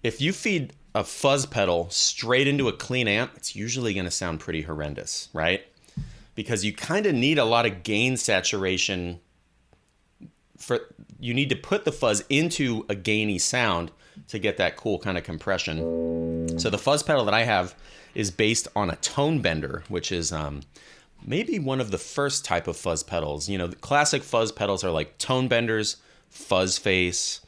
if you feed a fuzz pedal straight into a clean amp, it's usually going to sound pretty horrendous, right? Because you kind of need a lot of gain saturation. You need to put the fuzz into a gainy sound to get that cool kind of compression. So the fuzz pedal that I have is based on a tone bender, which is maybe one of the first type of fuzz pedals. You know, the classic fuzz pedals are like tone benders, fuzz face.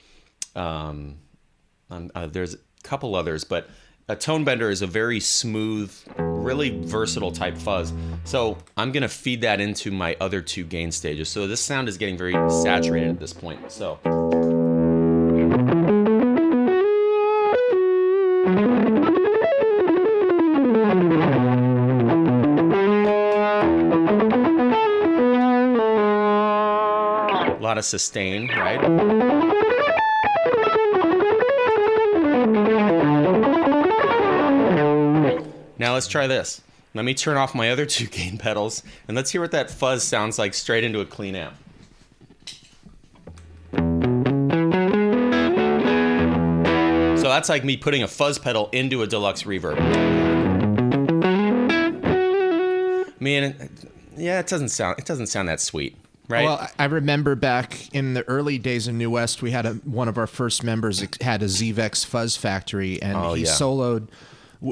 There's a couple others, but a tone bender is a very smooth, really versatile type fuzz. So I'm gonna feed that into my other two gain stages. So this sound is getting very saturated at this point. So. A lot of sustain, right? Now let's try this. Let me turn off my other two gain pedals and let's hear what that fuzz sounds like straight into a clean amp. So that's like me putting a fuzz pedal into a deluxe reverb. Man, yeah, it doesn't sound that sweet. Right. Well, I remember back in the early days of New West, we had one of our first members had a Zvex Fuzz Factory, and he soloed.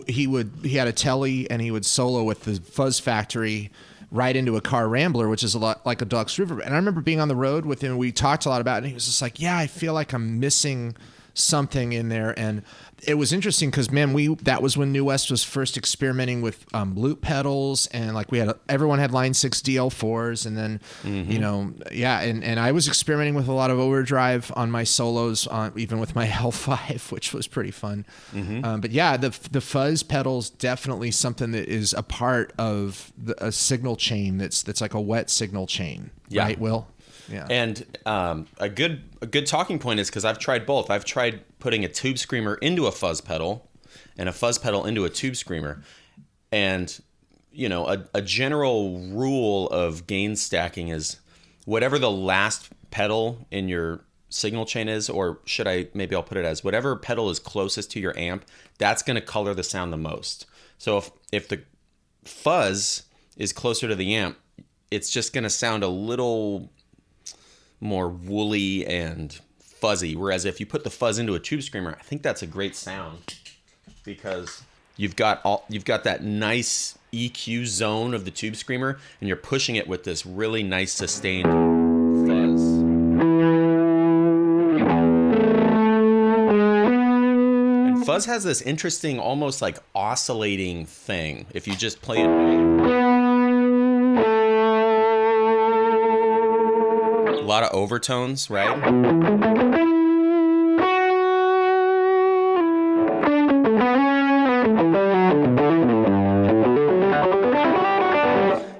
He had a telly, and he would solo with the Fuzz Factory right into a car Rambler, which is a lot like a Deluxe Reverb. And I remember being on the road with him. We talked a lot about it, and he was just like, "Yeah, I feel like I'm missing something in there." And it was interesting because, man, that was when New West was first experimenting with loop pedals, and like everyone had Line 6 DL4s, and then and I was experimenting with a lot of overdrive on my solos, even with my L5, which was pretty fun. But yeah, the fuzz pedals definitely something that is a part of a signal chain that's like a wet signal chain, right, Will? Yeah. And a good talking point is because I've tried both. I've tried putting a tube screamer into a fuzz pedal and a fuzz pedal into a tube screamer. And, you know, a general rule of gain stacking is whatever the last pedal in your signal chain is, or maybe I'll put it as whatever pedal is closest to your amp, that's going to color the sound the most. So if the fuzz is closer to the amp, it's just going to sound a little more woolly and fuzzy, whereas if you put the fuzz into a tube screamer, I think that's a great sound because you've got that nice EQ zone of the tube screamer, and you're pushing it with this really nice sustained fuzz. And fuzz has this interesting, almost like oscillating thing if you just play it. A lot of overtones, right?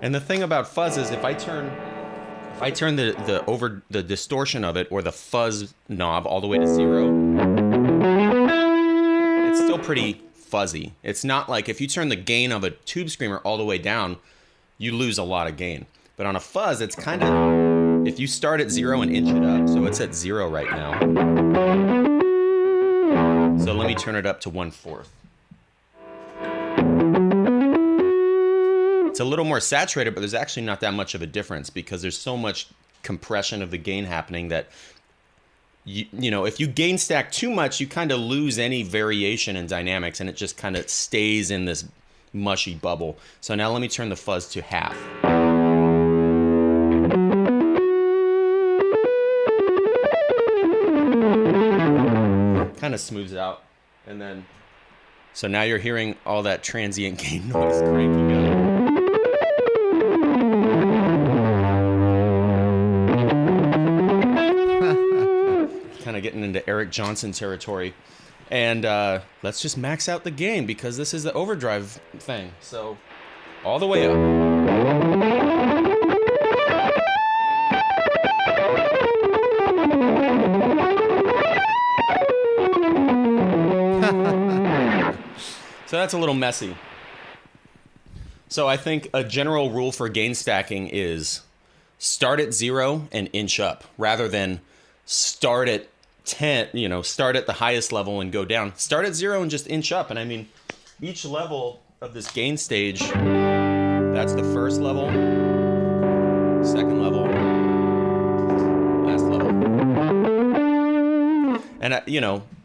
And the thing about fuzz is if I turn the distortion of it or the fuzz knob all the way to 0, it's still pretty fuzzy. It's not like if you turn the gain of a tube screamer all the way down, you lose a lot of gain. But on a fuzz, it's kind of, if you start at 0 and inch it up, so it's at 0 right now. So let me turn it up to 1/4. It's a little more saturated, but there's actually not that much of a difference because there's so much compression of the gain happening that, you know, if you gain stack too much, you kind of lose any variation in dynamics, and it just kind of stays in this mushy bubble. So now let me turn the fuzz to half. Kind of smooths out, and then so now you're hearing all that transient gain noise cranking out. Kind of getting into Eric Johnson territory, and let's just max out the gain because this is the overdrive thing. So all the way up. So that's a little messy. So I think a general rule for gain stacking is start at 0 and inch up rather than start at 10, start at the highest level and go down. Start at 0 and just inch up. And I mean, each level of this gain stage, that's the first level, second level, last level. And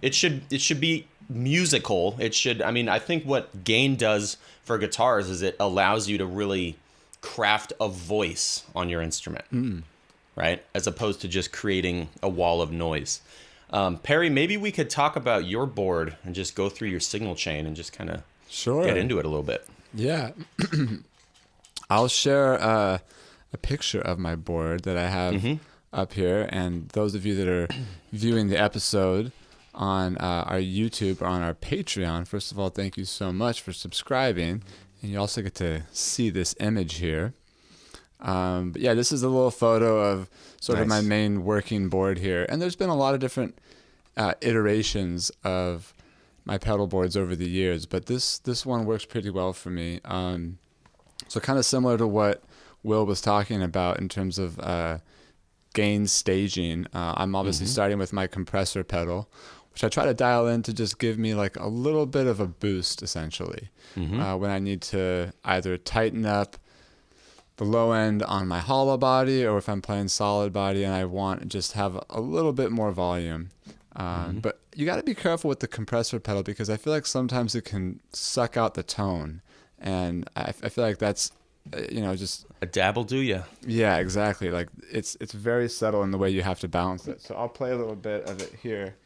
it should be musical. I think what gain does for guitars is it allows you to really craft a voice on your instrument, right? As opposed to just creating a wall of noise. Perry, maybe we could talk about your board and just go through your signal chain and just kind of get into it a little bit. Yeah. I'll share a picture of my board that I have up here. And those of you that are viewing the episode on our YouTube or on our Patreon, first of all, thank you so much for subscribing. And you also get to see this image here. But yeah, this is a little photo of sort of my main working board here. And there's been a lot of different iterations of my pedal boards over the years, but this one works pretty well for me. So kind of similar to what Will was talking about in terms of gain staging. I'm obviously starting with my compressor pedal, which I try to dial in to just give me like a little bit of a boost, essentially, when I need to either tighten up the low end on my hollow body, or if I'm playing solid body and I want to just have a little bit more volume. But you got to be careful with the compressor pedal, because I feel like sometimes it can suck out the tone, and I feel like that's just a dab will do ya. Yeah, exactly. Like it's very subtle in the way you have to balance it. So I'll play a little bit of it here.